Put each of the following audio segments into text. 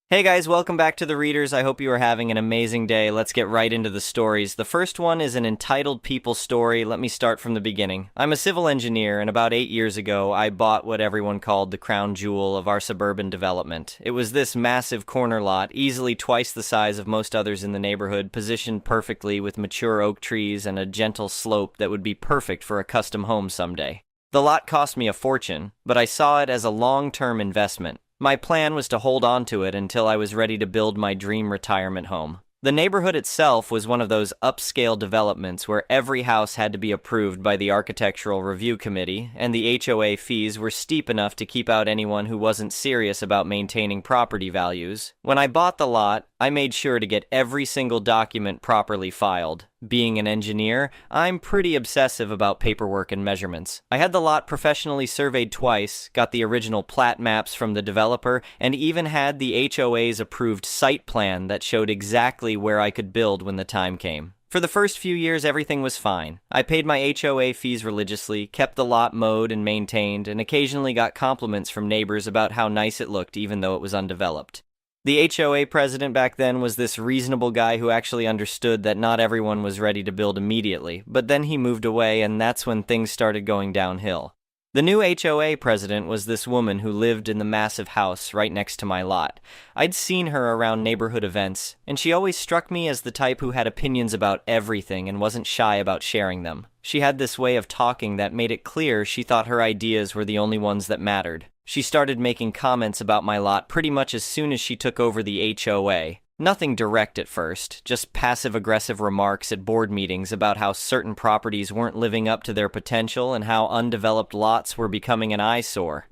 Hey guys, welcome back to the Readers. I hope you are having an amazing day. Let's get right into the stories. The first one is an entitled people story. Let me start from the beginning. I'm a civil engineer, and about 8 years ago, I bought what everyone called the crown jewel of our suburban development. It was this massive corner lot, easily twice the size of most others in the neighborhood, positioned perfectly with mature oak trees and a gentle slope that would be perfect for a custom home someday. The lot cost me a fortune, but I saw it as a long-term investment. My plan was to hold on to it until I was ready to build my dream retirement home. The neighborhood itself was one of those upscale developments where every house had to be approved by the Architectural Review Committee, and the HOA fees were steep enough to keep out anyone who wasn't serious about maintaining property values. When I bought the lot, I made sure to get every single document properly filed. Being an engineer, I'm pretty obsessive about paperwork and measurements. I had the lot professionally surveyed twice, got the original plat maps from the developer, and even had the HOA's approved site plan that showed exactly where I could build when the time came. For the first few years, everything was fine. I paid my HOA fees religiously, kept the lot mowed and maintained, and occasionally got compliments from neighbors about how nice it looked even though it was undeveloped. The HOA president back then was this reasonable guy who actually understood that not everyone was ready to build immediately, but then he moved away, and that's when things started going downhill. The new HOA president was this woman who lived in the massive house right next to my lot. I'd seen her around neighborhood events, and she always struck me as the type who had opinions about everything and wasn't shy about sharing them. She had this way of talking that made it clear she thought her ideas were the only ones that mattered. She started making comments about my lot pretty much as soon as she took over the HOA. Nothing direct at first, just passive-aggressive remarks at board meetings about how certain properties weren't living up to their potential and how undeveloped lots were becoming an eyesore.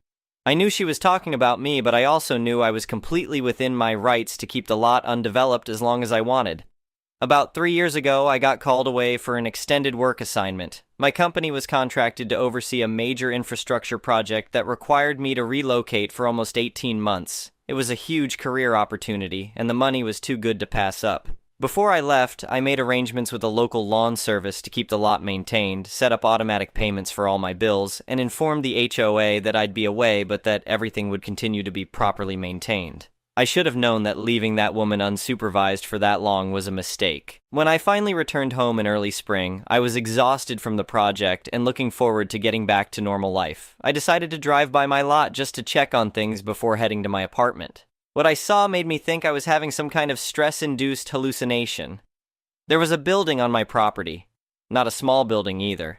I knew she was talking about me, but I also knew I was completely within my rights to keep the lot undeveloped as long as I wanted. About 3 years ago, I got called away for an extended work assignment. My company was contracted to oversee a major infrastructure project that required me to relocate for almost 18 months. It was a huge career opportunity, and the money was too good to pass up. Before I left, I made arrangements with a local lawn service to keep the lot maintained, set up automatic payments for all my bills, and informed the HOA that I'd be away but that everything would continue to be properly maintained. I should have known that leaving that woman unsupervised for that long was a mistake. When I finally returned home in early spring, I was exhausted from the project and looking forward to getting back to normal life. I decided to drive by my lot just to check on things before heading to my apartment. What I saw made me think I was having some kind of stress-induced hallucination. There was a building on my property. Not a small building either.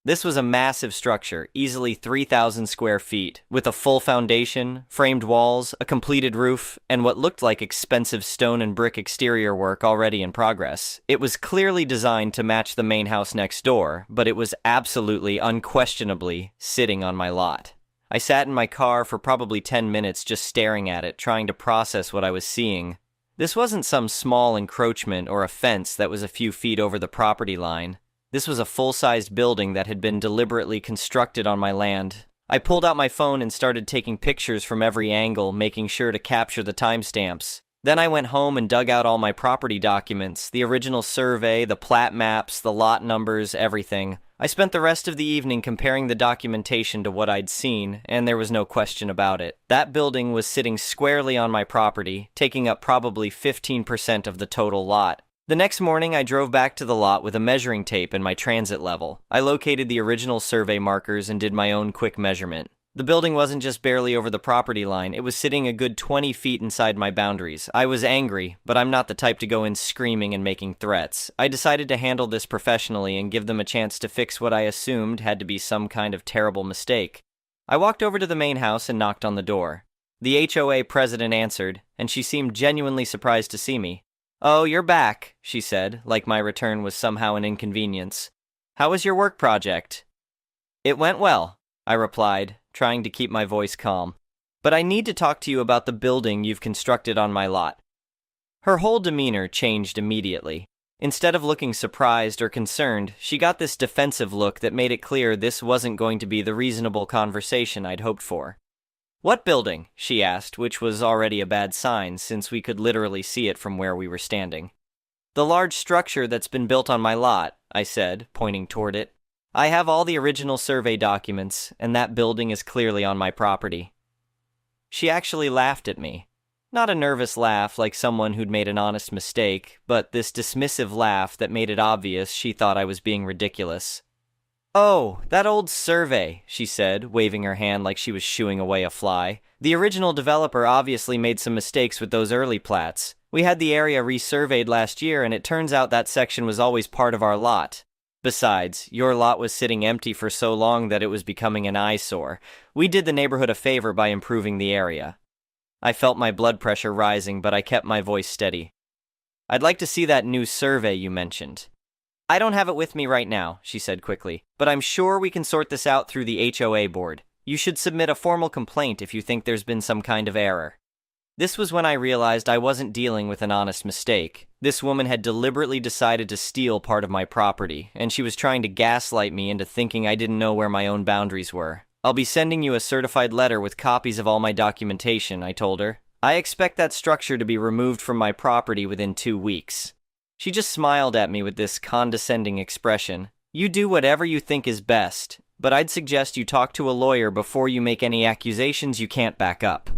This was a massive structure, easily 3,000 square feet, with a full foundation, framed walls, a completed roof, and what looked like expensive stone and brick exterior work already in progress. It was clearly designed to match the main house next door, but it was absolutely, unquestionably, sitting on my lot. I sat in my car for probably 10 minutes just staring at it, trying to process what I was seeing. This wasn't some small encroachment or a fence that was a few feet over the property line. This was a full-sized building that had been deliberately constructed on my land. I pulled out my phone and started taking pictures from every angle, making sure to capture the timestamps. Then I went home and dug out all my property documents, the original survey, the plat maps, the lot numbers, everything. I spent the rest of the evening comparing the documentation to what I'd seen, and there was no question about it. That building was sitting squarely on my property, taking up probably 15% of the total lot. The next morning, I drove back to the lot with a measuring tape and my transit level. I located the original survey markers and did my own quick measurement. The building wasn't just barely over the property line, it was sitting a good 20 feet inside my boundaries. I was angry, but I'm not the type to go in screaming and making threats. I decided to handle this professionally and give them a chance to fix what I assumed had to be some kind of terrible mistake. I walked over to the main house and knocked on the door. The HOA president answered, and she seemed genuinely surprised to see me. "Oh, you're back," she said, like my return was somehow an inconvenience. "How was your work project?" "It went well," I replied, trying to keep my voice calm. "But I need to talk to you about the building you've constructed on my lot." Her whole demeanor changed immediately. Instead of looking surprised or concerned, she got this defensive look that made it clear this wasn't going to be the reasonable conversation I'd hoped for. "What building?" she asked, which was already a bad sign since we could literally see it from where we were standing. "The large structure that's been built on my lot," I said, pointing toward it. "I have all the original survey documents, and that building is clearly on my property." She actually laughed at me. Not a nervous laugh like someone who'd made an honest mistake, but this dismissive laugh that made it obvious she thought I was being ridiculous. "Oh, that old survey," she said, waving her hand like she was shooing away a fly. "The original developer obviously made some mistakes with those early plats. We had the area resurveyed last year, and it turns out that section was always part of our lot. Besides, your lot was sitting empty for so long that it was becoming an eyesore. We did the neighborhood a favor by improving the area." I felt my blood pressure rising, but I kept my voice steady. "I'd like to see that new survey you mentioned." "I don't have it with me right now," she said quickly, "but I'm sure we can sort this out through the HOA board. You should submit a formal complaint if you think there's been some kind of error." This was when I realized I wasn't dealing with an honest mistake. This woman had deliberately decided to steal part of my property, and she was trying to gaslight me into thinking I didn't know where my own boundaries were. "I'll be sending you a certified letter with copies of all my documentation," I told her. "I expect that structure to be removed from my property within 2 weeks. She just smiled at me with this condescending expression. "You do whatever you think is best, but I'd suggest you talk to a lawyer before you make any accusations you can't back up."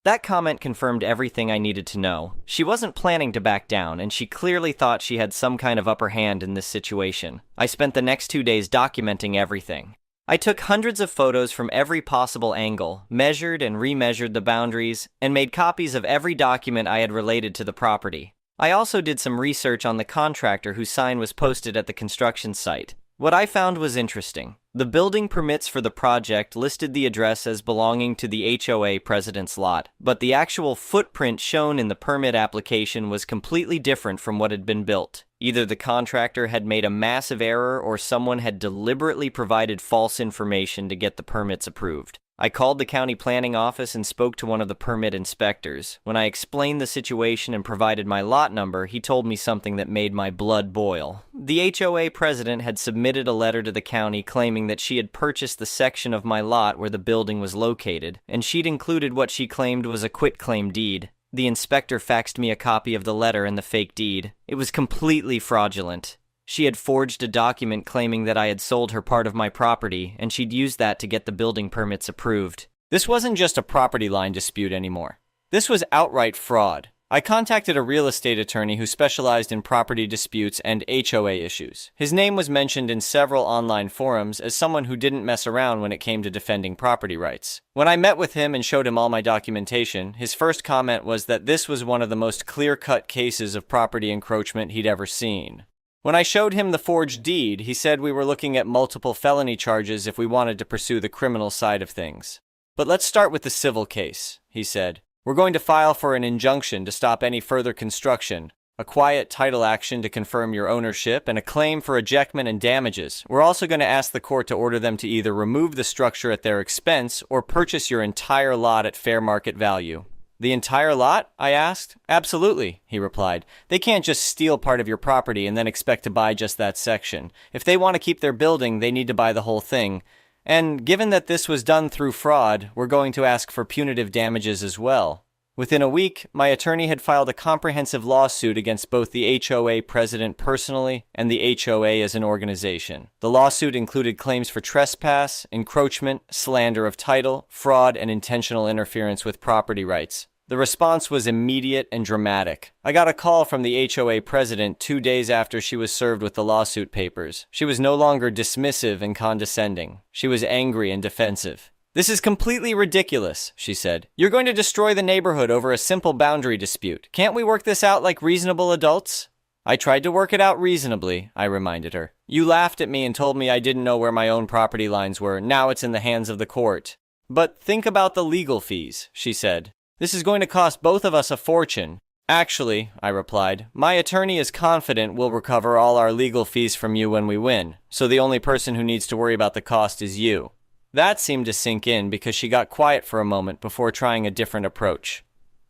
That comment confirmed everything I needed to know. She wasn't planning to back down, and she clearly thought she had some kind of upper hand in this situation. I spent the next 2 days documenting everything. I took hundreds of photos from every possible angle, measured and remeasured the boundaries, and made copies of every document I had related to the property. I also did some research on the contractor whose sign was posted at the construction site. What I found was interesting. The building permits for the project listed the address as belonging to the HOA president's lot, but the actual footprint shown in the permit application was completely different from what had been built. Either the contractor had made a massive error or someone had deliberately provided false information to get the permits approved. I called the county planning office and spoke to one of the permit inspectors. When I explained the situation and provided my lot number, he told me something that made my blood boil. The HOA president had submitted a letter to the county claiming that she had purchased the section of my lot where the building was located, and she'd included what she claimed was a quitclaim deed. The inspector faxed me a copy of the letter and the fake deed. It was completely fraudulent. She had forged a document claiming that I had sold her part of my property, and she'd used that to get the building permits approved. This wasn't just a property line dispute anymore. This was outright fraud. I contacted a real estate attorney who specialized in property disputes and HOA issues. His name was mentioned in several online forums as someone who didn't mess around when it came to defending property rights. When I met with him and showed him all my documentation, his first comment was that this was one of the most clear-cut cases of property encroachment he'd ever seen. When I showed him the forged deed, he said we were looking at multiple felony charges if we wanted to pursue the criminal side of things. "But let's start with the civil case," he said. "We're going to file for an injunction to stop any further construction, a quiet title action to confirm your ownership, and a claim for ejectment and damages. We're also going to ask the court to order them to either remove the structure at their expense or purchase your entire lot at fair market value." "The entire lot?" I asked. "Absolutely," he replied. "They can't just steal part of your property and then expect to buy just that section. If they want to keep their building, they need to buy the whole thing. And given that this was done through fraud, we're going to ask for punitive damages as well." Within a week, my attorney had filed a comprehensive lawsuit against both the HOA president personally and the HOA as an organization. The lawsuit included claims for trespass, encroachment, slander of title, fraud, and intentional interference with property rights. The response was immediate and dramatic. I got a call from the HOA president 2 days after she was served with the lawsuit papers. She was no longer dismissive and condescending. She was angry and defensive. "This is completely ridiculous," she said. "You're going to destroy the neighborhood over a simple boundary dispute. Can't we work this out like reasonable adults?" "I tried to work it out reasonably," I reminded her. "You laughed at me and told me I didn't know where my own property lines were. Now it's in the hands of the court." "But think about the legal fees," she said. "This is going to cost both of us a fortune." "Actually," I replied, "my attorney is confident we'll recover all our legal fees from you when we win, so the only person who needs to worry about the cost is you." That seemed to sink in because she got quiet for a moment before trying a different approach.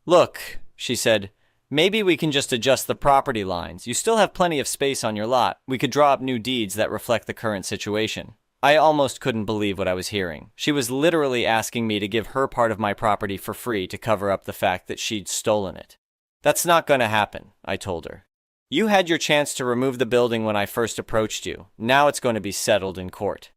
"Look," she said, "maybe we can just adjust the property lines. You still have plenty of space on your lot. We could draw up new deeds that reflect the current situation." I almost couldn't believe what I was hearing. She was literally asking me to give her part of my property for free to cover up the fact that she'd stolen it. "That's not going to happen," I told her. "You had your chance to remove the building when I first approached you. Now it's going to be settled in court."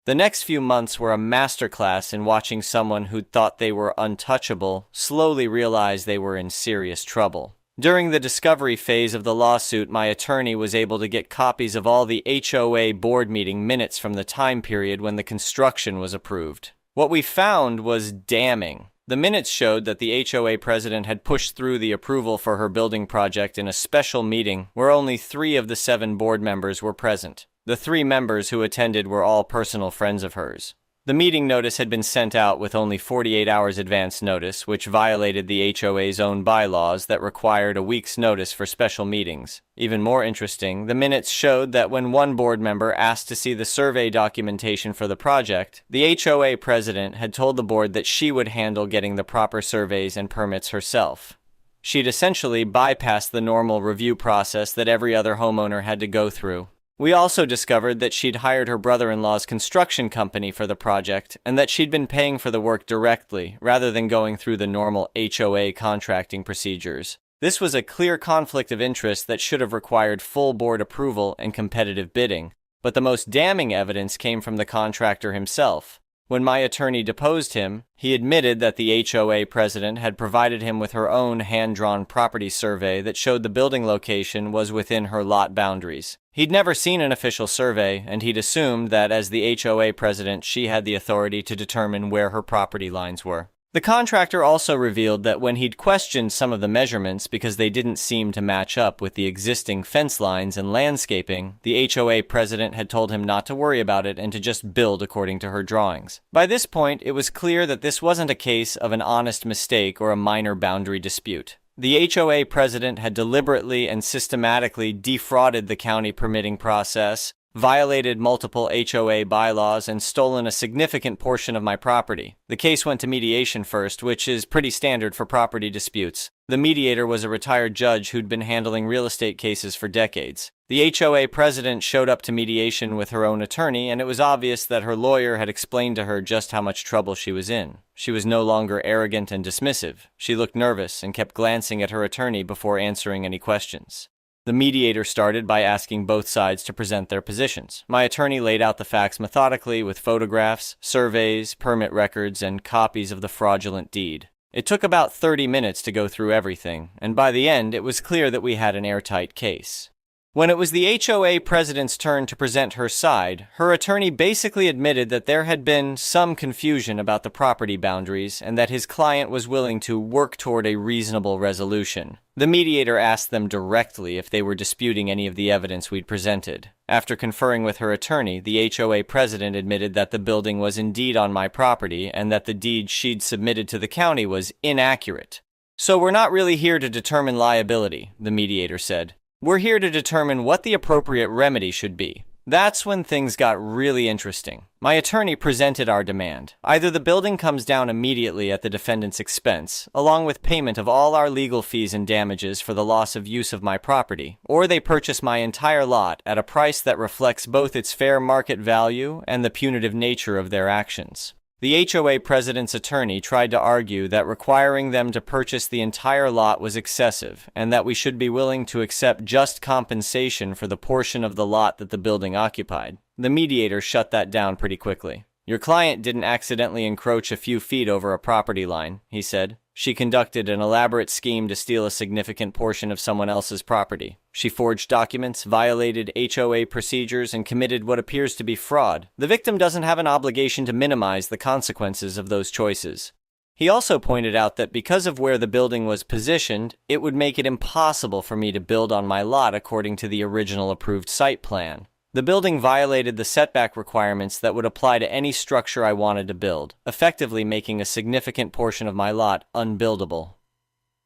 The next few months were a masterclass in watching someone who'd thought they were untouchable slowly realize they were in serious trouble. During the discovery phase of the lawsuit, my attorney was able to get copies of all the HOA board meeting minutes from the time period when the construction was approved. What we found was damning. The minutes showed that the HOA president had pushed through the approval for her building project in a special meeting where only 3 of the 7 board members were present. The 3 members who attended were all personal friends of hers. The meeting notice had been sent out with only 48 hours advance notice, which violated the HOA's own bylaws that required a week's notice for special meetings. Even more interesting, the minutes showed that when one board member asked to see the survey documentation for the project, the HOA president had told the board that she would handle getting the proper surveys and permits herself. She'd essentially bypassed the normal review process that every other homeowner had to go through. We also discovered that she'd hired her brother-in-law's construction company for the project, and that she'd been paying for the work directly, rather than going through the normal HOA contracting procedures. This was a clear conflict of interest that should have required full board approval and competitive bidding, but the most damning evidence came from the contractor himself. When my attorney deposed him, he admitted that the HOA president had provided him with her own hand-drawn property survey that showed the building location was within her lot boundaries. He'd never seen an official survey, and he'd assumed that as the HOA president, she had the authority to determine where her property lines were. The contractor also revealed that when he'd questioned some of the measurements because they didn't seem to match up with the existing fence lines and landscaping, the HOA president had told him not to worry about it and to just build according to her drawings. By this point, it was clear that this wasn't a case of an honest mistake or a minor boundary dispute. The HOA president had deliberately and systematically defrauded the county permitting process, violated multiple HOA bylaws, and stolen a significant portion of my property. The case went to mediation first, which is pretty standard for property disputes. The mediator was a retired judge who'd been handling real estate cases for decades. The HOA president showed up to mediation with her own attorney, and it was obvious that her lawyer had explained to her just how much trouble she was in. She was no longer arrogant and dismissive. She looked nervous and kept glancing at her attorney before answering any questions. The mediator started by asking both sides to present their positions. My attorney laid out the facts methodically with photographs, surveys, permit records, and copies of the fraudulent deed. It took about 30 minutes to go through everything, and by the end it was clear that we had an airtight case. When it was the HOA president's turn to present her side, her attorney basically admitted that there had been some confusion about the property boundaries and that his client was willing to work toward a reasonable resolution. The mediator asked them directly if they were disputing any of the evidence we'd presented. After conferring with her attorney, the HOA president admitted that the building was indeed on my property and that the deed she'd submitted to the county was inaccurate. "So we're not really here to determine liability," the mediator said. "We're here to determine what the appropriate remedy should be." That's when things got really interesting. My attorney presented our demand. Either the building comes down immediately at the defendant's expense, along with payment of all our legal fees and damages for the loss of use of my property, or they purchase my entire lot at a price that reflects both its fair market value and the punitive nature of their actions. The HOA president's attorney tried to argue that requiring them to purchase the entire lot was excessive, and that we should be willing to accept just compensation for the portion of the lot that the building occupied. The mediator shut that down pretty quickly. "Your client didn't accidentally encroach a few feet over a property line," he said. "She conducted an elaborate scheme to steal a significant portion of someone else's property. She forged documents, violated HOA procedures, and committed what appears to be fraud. The victim doesn't have an obligation to minimize the consequences of those choices." He also pointed out that because of where the building was positioned, it would make it impossible for me to build on my lot according to the original approved site plan. The building violated the setback requirements that would apply to any structure I wanted to build, effectively making a significant portion of my lot unbuildable.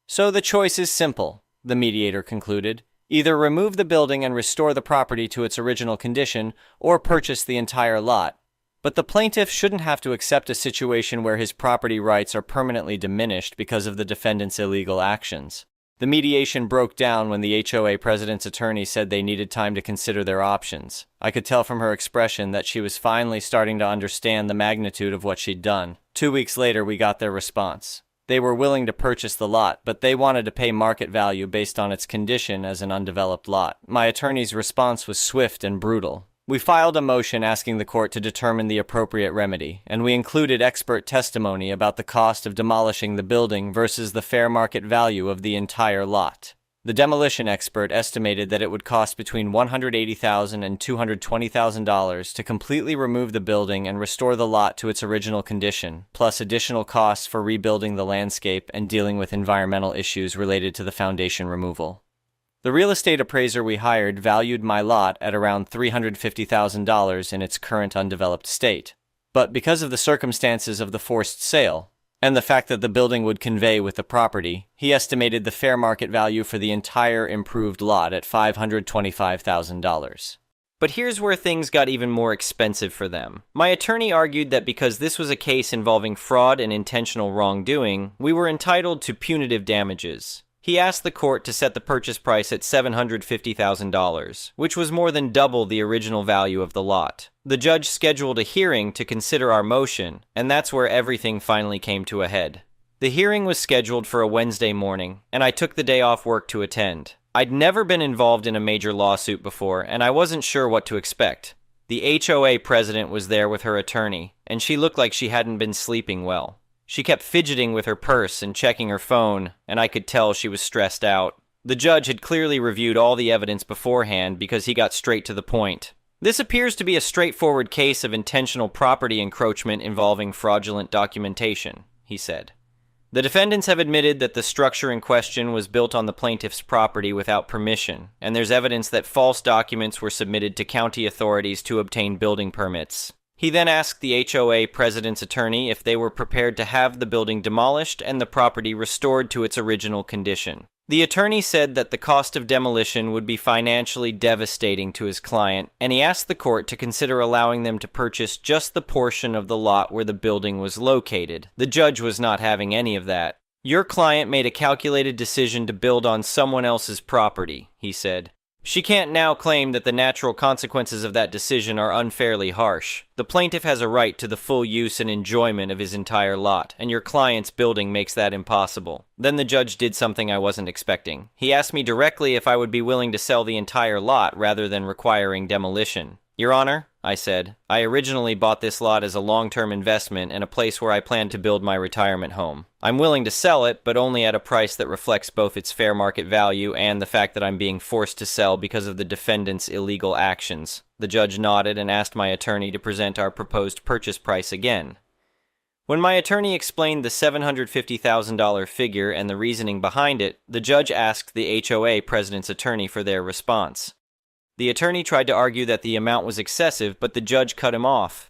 "So the choice is simple," the mediator concluded. "Either remove the building and restore the property to its original condition, or purchase the entire lot. But the plaintiff shouldn't have to accept a situation where his property rights are permanently diminished because of the defendant's illegal actions." The mediation broke down when the HOA president's attorney said they needed time to consider their options. I could tell from her expression that she was finally starting to understand the magnitude of what she'd done. 2 weeks later, we got their response. They were willing to purchase the lot, but they wanted to pay market value based on its condition as an undeveloped lot. My attorney's response was swift and brutal. We filed a motion asking the court to determine the appropriate remedy, and we included expert testimony about the cost of demolishing the building versus the fair market value of the entire lot. The demolition expert estimated that it would cost between $180,000 and $220,000 to completely remove the building and restore the lot to its original condition, plus additional costs for rebuilding the landscape and dealing with environmental issues related to the foundation removal. The real estate appraiser we hired valued my lot at around $350,000 in its current undeveloped state. But because of the circumstances of the forced sale, and the fact that the building would convey with the property, he estimated the fair market value for the entire improved lot at $525,000. But here's where things got even more expensive for them. My attorney argued that because this was a case involving fraud and intentional wrongdoing, we were entitled to punitive damages. He asked the court to set the purchase price at $750,000, which was more than double the original value of the lot. The judge scheduled a hearing to consider our motion, and that's where everything finally came to a head. The hearing was scheduled for a Wednesday morning, and I took the day off work to attend. I'd never been involved in a major lawsuit before, and I wasn't sure what to expect. The HOA president was there with her attorney, and she looked like she hadn't been sleeping well. She kept fidgeting with her purse and checking her phone, and I could tell she was stressed out. The judge had clearly reviewed all the evidence beforehand because he got straight to the point. This appears to be a straightforward case of intentional property encroachment involving fraudulent documentation, he said. The defendants have admitted that the structure in question was built on the plaintiff's property without permission, and there's evidence that false documents were submitted to county authorities to obtain building permits. He then asked the HOA president's attorney if they were prepared to have the building demolished and the property restored to its original condition. The attorney said that the cost of demolition would be financially devastating to his client, and he asked the court to consider allowing them to purchase just the portion of the lot where the building was located. The judge was not having any of that. "Your client made a calculated decision to build on someone else's property," he said. "She can't now claim that the natural consequences of that decision are unfairly harsh. The plaintiff has a right to the full use and enjoyment of his entire lot, and your client's building makes that impossible." Then the judge did something I wasn't expecting. He asked me directly if I would be willing to sell the entire lot rather than requiring demolition. "Your Honor," I said, "I originally bought this lot as a long-term investment and a place where I plan to build my retirement home. I'm willing to sell it, but only at a price that reflects both its fair market value and the fact that I'm being forced to sell because of the defendant's illegal actions." The judge nodded and asked my attorney to present our proposed purchase price again. When my attorney explained the $750,000 figure and the reasoning behind it, the judge asked the HOA president's attorney for their response. The attorney tried to argue that the amount was excessive, but the judge cut him off.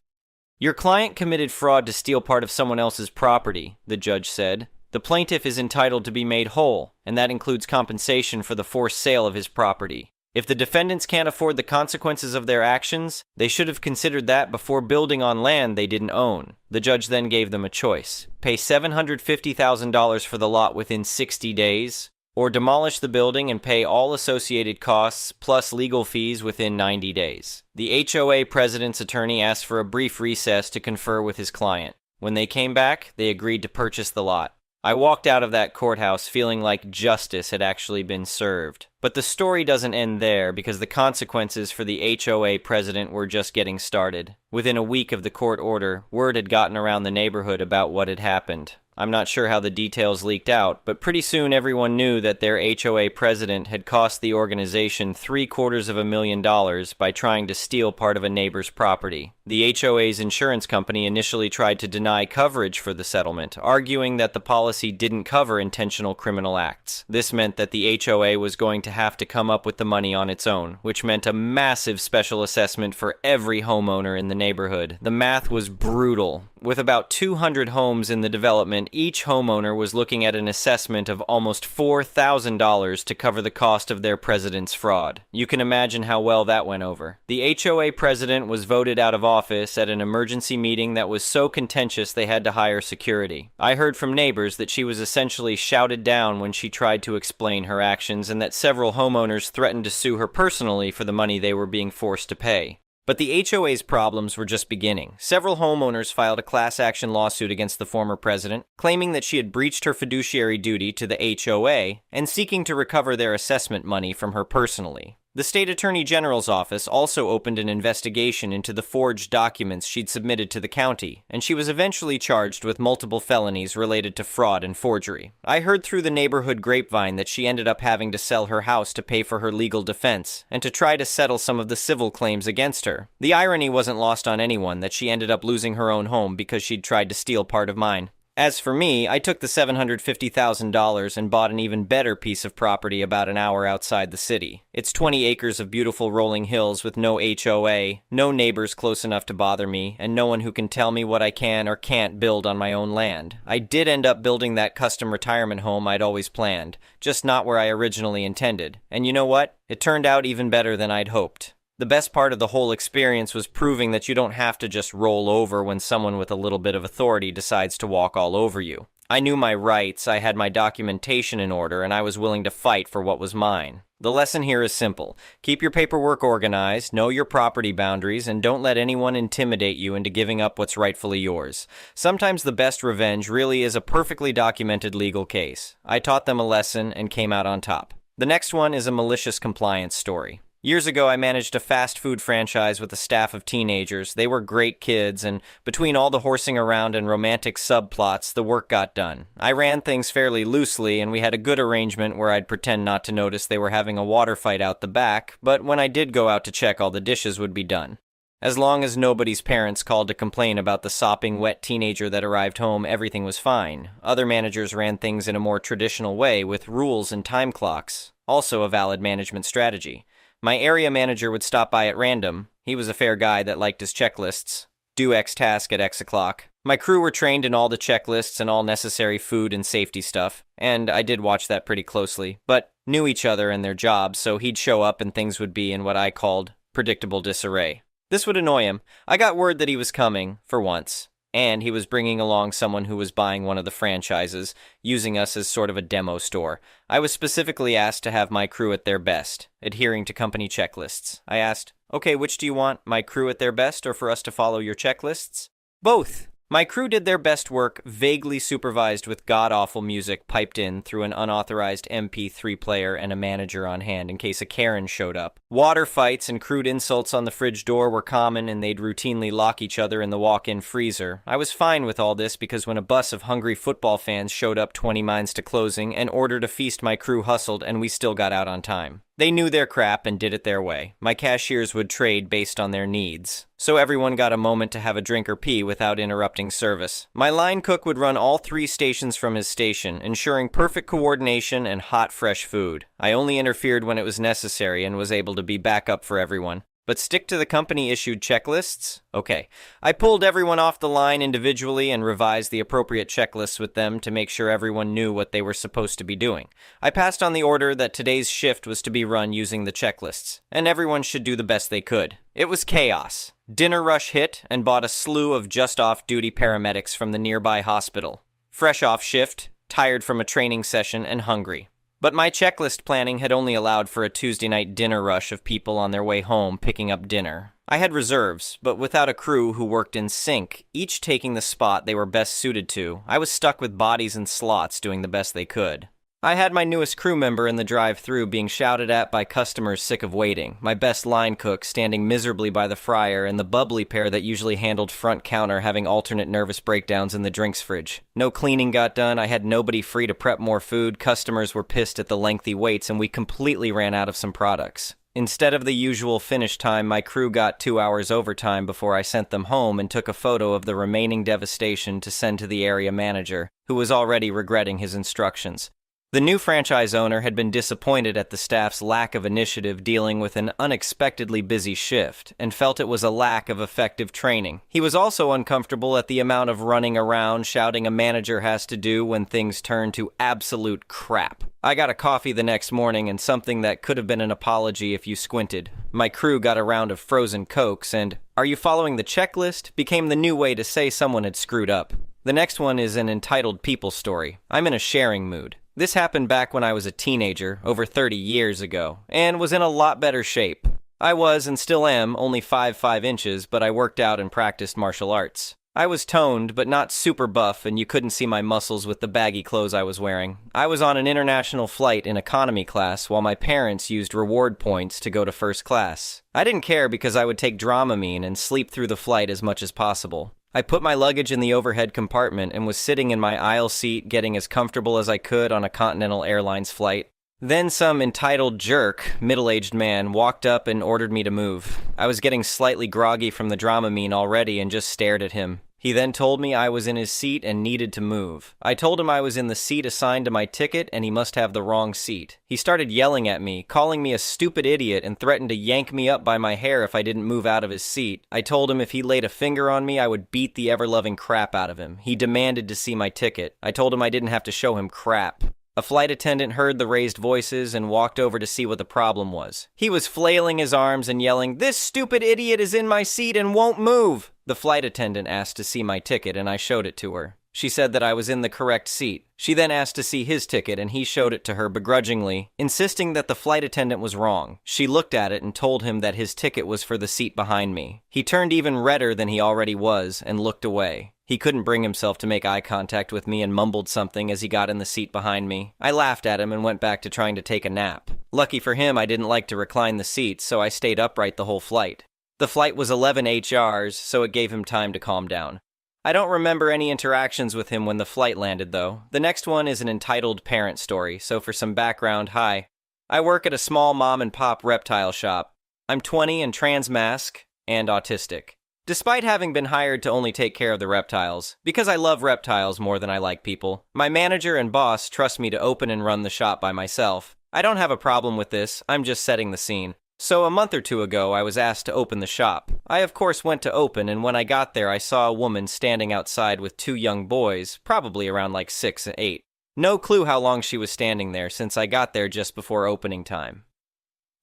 "Your client committed fraud to steal part of someone else's property," the judge said. "The plaintiff is entitled to be made whole, and that includes compensation for the forced sale of his property. If the defendants can't afford the consequences of their actions, they should have considered that before building on land they didn't own." The judge then gave them a choice: pay $750,000 for the lot within 60 days, or demolish the building and pay all associated costs plus legal fees within 90 days. The HOA president's attorney asked for a brief recess to confer with his client. When they came back, they agreed to purchase the lot. I walked out of that courthouse feeling like justice had actually been served. But the story doesn't end there, because the consequences for the HOA president were just getting started. Within a week of the court order, word had gotten around the neighborhood about what had happened. I'm not sure how the details leaked out, but pretty soon everyone knew that their HOA president had cost the organization $750,000 by trying to steal part of a neighbor's property. The HOA's insurance company initially tried to deny coverage for the settlement, arguing that the policy didn't cover intentional criminal acts. This meant that the HOA was going to have to come up with the money on its own, which meant a massive special assessment for every homeowner in the neighborhood. The math was brutal. With about 200 homes in the development, each homeowner was looking at an assessment of almost $4,000 to cover the cost of their president's fraud. You can imagine how well that went over. The HOA president was voted out of office at an emergency meeting that was so contentious they had to hire security. I heard from neighbors that she was essentially shouted down when she tried to explain her actions, and that several homeowners threatened to sue her personally for the money they were being forced to pay. But the HOA's problems were just beginning. Several homeowners filed a class action lawsuit against the former president, claiming that she had breached her fiduciary duty to the HOA and seeking to recover their assessment money from her personally. The state attorney general's office also opened an investigation into the forged documents she'd submitted to the county, and she was eventually charged with multiple felonies related to fraud and forgery. I heard through the neighborhood grapevine that she ended up having to sell her house to pay for her legal defense, and to try to settle some of the civil claims against her. The irony wasn't lost on anyone that she ended up losing her own home because she'd tried to steal part of mine. As for me, I took the $750,000 and bought an even better piece of property about an hour outside the city. It's 20 acres of beautiful rolling hills with no HOA, no neighbors close enough to bother me, and no one who can tell me what I can or can't build on my own land. I did end up building that custom retirement home I'd always planned, just not where I originally intended. And you know what? It turned out even better than I'd hoped. The best part of the whole experience was proving that you don't have to just roll over when someone with a little bit of authority decides to walk all over you. I knew my rights, I had my documentation in order, and I was willing to fight for what was mine. The lesson here is simple. Keep your paperwork organized, know your property boundaries, and don't let anyone intimidate you into giving up what's rightfully yours. Sometimes the best revenge really is a perfectly documented legal case. I taught them a lesson and came out on top. The next one is a malicious compliance story. Years ago, I managed a fast food franchise with a staff of teenagers. They were great kids, and between all the horsing around and romantic subplots, the work got done. I ran things fairly loosely, and we had a good arrangement where I'd pretend not to notice they were having a water fight out the back, but when I did go out to check, all the dishes would be done. As long as nobody's parents called to complain about the sopping wet teenager that arrived home, everything was fine. Other managers ran things in a more traditional way, with rules and time clocks, also a valid management strategy. My area manager would stop by at random. He was a fair guy that liked his checklists. Do X task at X o'clock. My crew were trained in all the checklists and all necessary food and safety stuff, and I did watch that pretty closely, but knew each other and their jobs, so he'd show up and things would be in what I called predictable disarray. This would annoy him. I got word that he was coming, for once, and he was bringing along someone who was buying one of the franchises, using us as sort of a demo store. I was specifically asked to have my crew at their best, adhering to company checklists. I asked, okay, which do you want, my crew at their best or for us to follow your checklists? Both. My crew did their best work, vaguely supervised with god-awful music piped in through an unauthorized MP3 player and a manager on hand in case a Karen showed up. Water fights and crude insults on the fridge door were common, and they'd routinely lock each other in the walk-in freezer. I was fine with all this because when a bus of hungry football fans showed up 20 minutes to closing and ordered a feast, my crew hustled and we still got out on time. They knew their crap and did it their way. My cashiers would trade based on their needs, so everyone got a moment to have a drink or pee without interrupting service. My line cook would run all 3 stations from his station, ensuring perfect coordination and hot, fresh food. I only interfered when it was necessary and was able to be backup for everyone. But stick to the company-issued checklists? Okay. I pulled everyone off the line individually and revised the appropriate checklists with them to make sure everyone knew what they were supposed to be doing. I passed on the order that today's shift was to be run using the checklists, and everyone should do the best they could. It was chaos. Dinner rush hit and bought a slew of just off-duty paramedics from the nearby hospital. Fresh off shift, tired from a training session, and hungry. But my checklist planning had only allowed for a Tuesday night dinner rush of people on their way home picking up dinner. I had reserves, but without a crew who worked in sync, each taking the spot they were best suited to, I was stuck with bodies and slots doing the best they could. I had my newest crew member in the drive-thru being shouted at by customers sick of waiting, my best line cook standing miserably by the fryer, and the bubbly pair that usually handled front counter having alternate nervous breakdowns in the drinks fridge. No cleaning got done, I had nobody free to prep more food, customers were pissed at the lengthy waits, and we completely ran out of some products. Instead of the usual finish time, my crew got 2 hours overtime before I sent them home and took a photo of the remaining devastation to send to the area manager, who was already regretting his instructions. The new franchise owner had been disappointed at the staff's lack of initiative dealing with an unexpectedly busy shift, and felt it was a lack of effective training. He was also uncomfortable at the amount of running around shouting a manager has to do when things turn to absolute crap. I got a coffee the next morning and something that could have been an apology if you squinted. My crew got a round of frozen Cokes, and "Are you following the checklist?" became the new way to say someone had screwed up. The next one is an entitled people story. I'm in a sharing mood. This happened back when I was a teenager, over 30 years ago, and was in a lot better shape. I was, and still am, only 5'5" but I worked out and practiced martial arts. I was toned, but not super buff, and you couldn't see my muscles with the baggy clothes I was wearing. I was on an international flight in economy class while my parents used reward points to go to first class. I didn't care because I would take Dramamine and sleep through the flight as much as possible. I put my luggage in the overhead compartment and was sitting in my aisle seat getting as comfortable as I could on a Continental Airlines flight. Then some entitled jerk, middle-aged man, walked up and ordered me to move. I was getting slightly groggy from the Dramamine already and just stared at him. He then told me I was in his seat and needed to move. I told him I was in the seat assigned to my ticket and he must have the wrong seat. He started yelling at me, calling me a stupid idiot, and threatened to yank me up by my hair if I didn't move out of his seat. I told him if he laid a finger on me, I would beat the ever-loving crap out of him. He demanded to see my ticket. I told him I didn't have to show him crap. A flight attendant heard the raised voices and walked over to see what the problem was. He was flailing his arms and yelling, "This stupid idiot is in my seat and won't move!" The flight attendant asked to see my ticket and I showed it to her. She said that I was in the correct seat. She then asked to see his ticket and he showed it to her begrudgingly, insisting that the flight attendant was wrong. She looked at it and told him that his ticket was for the seat behind me. He turned even redder than he already was and looked away. He couldn't bring himself to make eye contact with me and mumbled something as he got in the seat behind me. I laughed at him and went back to trying to take a nap. Lucky for him, I didn't like to recline the seats, so I stayed upright the whole flight. The flight was 11 HRs, so it gave him time to calm down. I don't remember any interactions with him when the flight landed, though. The next one is an entitled parent story, so for some background, hi. I work at a small mom-and-pop reptile shop. I'm 20 and trans-mask and autistic. Despite having been hired to only take care of the reptiles, because I love reptiles more than I like people, my manager and boss trust me to open and run the shop by myself. I don't have a problem with this, I'm just setting the scene. So a month or two ago, I was asked to open the shop. I of course went to open, and when I got there, I saw a woman standing outside with two young boys, probably around like 6 and 8. No clue how long she was standing there since I got there just before opening time.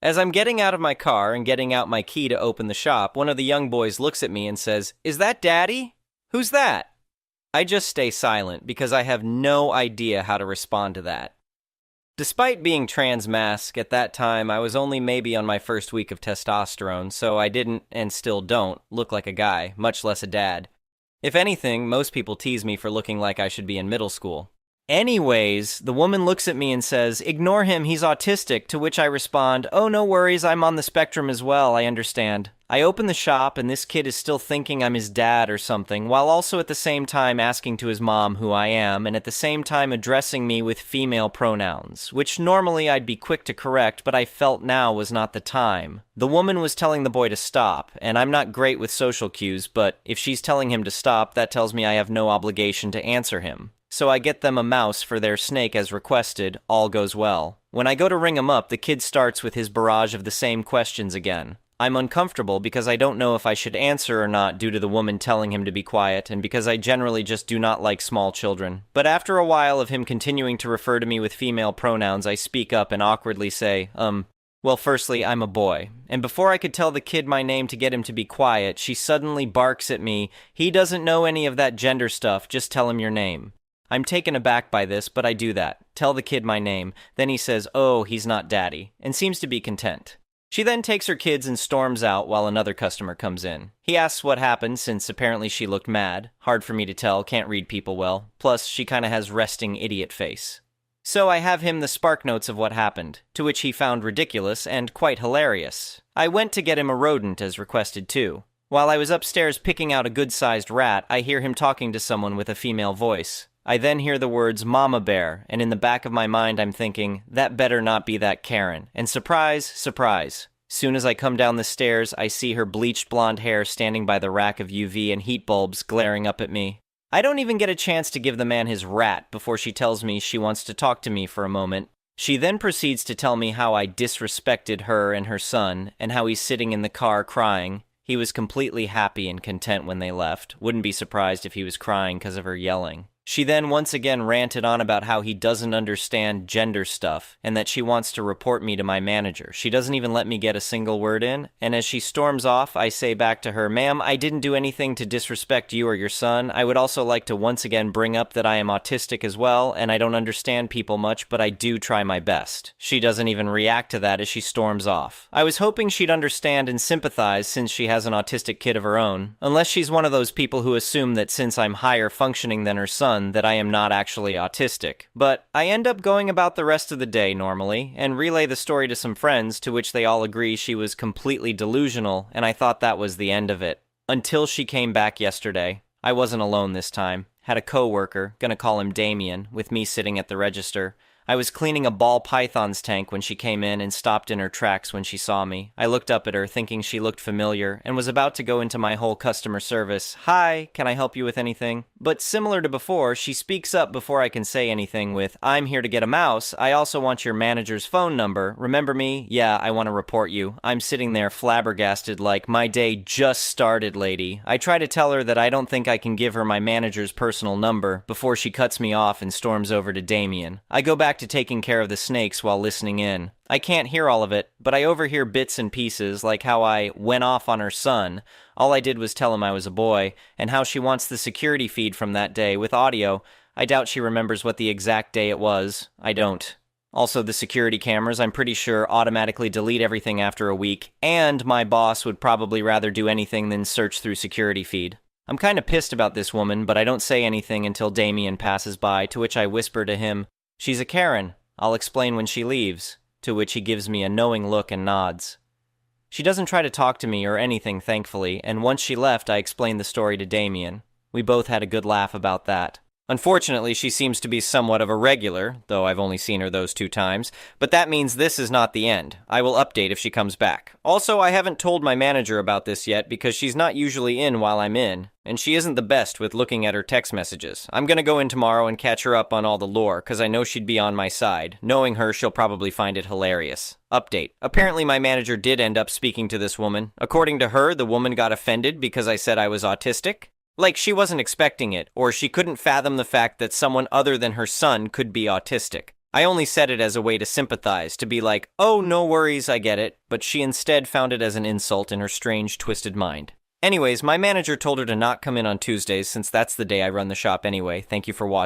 As I'm getting out of my car and getting out my key to open the shop, one of the young boys looks at me and says, "Is that Daddy? Who's that?" I just stay silent because I have no idea how to respond to that. Despite being trans-mask, at that time I was only maybe on my first week of testosterone, so I didn't, and still don't, look like a guy, much less a dad. If anything, most people tease me for looking like I should be in middle school. Anyways, the woman looks at me and says, "Ignore him, he's autistic," to which I respond, "Oh, no worries, I'm on the spectrum as well, I understand." I open the shop and this kid is still thinking I'm his dad or something, while also at the same time asking to his mom who I am, and at the same time addressing me with female pronouns, which normally I'd be quick to correct, but I felt now was not the time. The woman was telling the boy to stop, and I'm not great with social cues, but if she's telling him to stop, that tells me I have no obligation to answer him. So I get them a mouse for their snake as requested, all goes well. When I go to ring him up, the kid starts with his barrage of the same questions again. I'm uncomfortable because I don't know if I should answer or not due to the woman telling him to be quiet, and because I generally just do not like small children. But after a while of him continuing to refer to me with female pronouns, I speak up and awkwardly say, well, firstly, I'm a boy. And before I could tell the kid my name to get him to be quiet, she suddenly barks at me, "He doesn't know any of that gender stuff, just tell him your name." I'm taken aback by this, but I do that. Tell the kid my name. Then he says, "Oh, he's not Daddy," and seems to be content. She then takes her kids and storms out while another customer comes in. He asks what happened since apparently she looked mad. Hard for me to tell, can't read people well. Plus, she kinda has resting idiot face. So I have him the spark notes of what happened, to which he found ridiculous and quite hilarious. I went to get him a rodent as requested too. While I was upstairs picking out a good-sized rat, I hear him talking to someone with a female voice. I then hear the words "Mama Bear," and in the back of my mind I'm thinking, that better not be that Karen. And surprise, surprise. Soon as I come down the stairs, I see her bleached blonde hair standing by the rack of UV and heat bulbs glaring up at me. I don't even get a chance to give the man his rat before she tells me she wants to talk to me for a moment. She then proceeds to tell me how I disrespected her and her son, and how he's sitting in the car crying. He was completely happy and content when they left. Wouldn't be surprised if he was crying because of her yelling. She then once again ranted on about how he doesn't understand gender stuff and that she wants to report me to my manager. She doesn't even let me get a single word in, and as she storms off, I say back to her, "Ma'am, I didn't do anything to disrespect you or your son. I would also like to once again bring up that I am autistic as well, and I don't understand people much, but I do try my best." She doesn't even react to that as she storms off. I was hoping she'd understand and sympathize since she has an autistic kid of her own, unless she's one of those people who assume that since I'm higher functioning than her son, that I am not actually autistic. But I end up going about the rest of the day normally, and relay the story to some friends, to which they all agree she was completely delusional, and I thought that was the end of it. Until she came back yesterday. I wasn't alone this time. Had a coworker, gonna call him Damien, with me sitting at the register. I was cleaning a ball python's tank when she came in and stopped in her tracks when she saw me. I looked up at her, thinking she looked familiar, and was about to go into my whole customer service. "Hi, can I help you with anything?" But similar to before, she speaks up before I can say anything with, "I'm here to get a mouse. I also want your manager's phone number. Remember me? Yeah, I want to report you." I'm sitting there flabbergasted like, my day just started, lady. I try to tell her that I don't think I can give her my manager's personal number before she cuts me off and storms over to Damien. I go back to taking care of the snakes while listening in. I can't hear all of it, but I overhear bits and pieces, like how I went off on her son. All I did was tell him I was a boy, and how she wants the security feed from that day with audio. I doubt she remembers what the exact day it was. I don't. Also, the security cameras, I'm pretty sure, automatically delete everything after a week, and my boss would probably rather do anything than search through security feed. I'm kinda pissed about this woman, but I don't say anything until Damien passes by, to which I whisper to him, "She's a Karen. I'll explain when she leaves," to which he gives me a knowing look and nods. She doesn't try to talk to me or anything, thankfully, and once she left, I explained the story to Damien. We both had a good laugh about that. Unfortunately, she seems to be somewhat of a regular, though I've only seen her those 2 times, but that means this is not the end. I will update if she comes back. Also, I haven't told my manager about this yet because she's not usually in while I'm in, and she isn't the best with looking at her text messages. I'm gonna go in tomorrow and catch her up on all the lore, cause I know she'd be on my side. Knowing her, she'll probably find it hilarious. Update. Apparently my manager did end up speaking to this woman. According to her, the woman got offended because I said I was autistic. Like she wasn't expecting it, or she couldn't fathom the fact that someone other than her son could be autistic. I only said it as a way to sympathize, to be like, "Oh, no worries, I get it," but she instead found it as an insult in her strange, twisted mind. Anyways, my manager told her to not come in on Tuesdays since that's the day I run the shop anyway. Thank you for watching.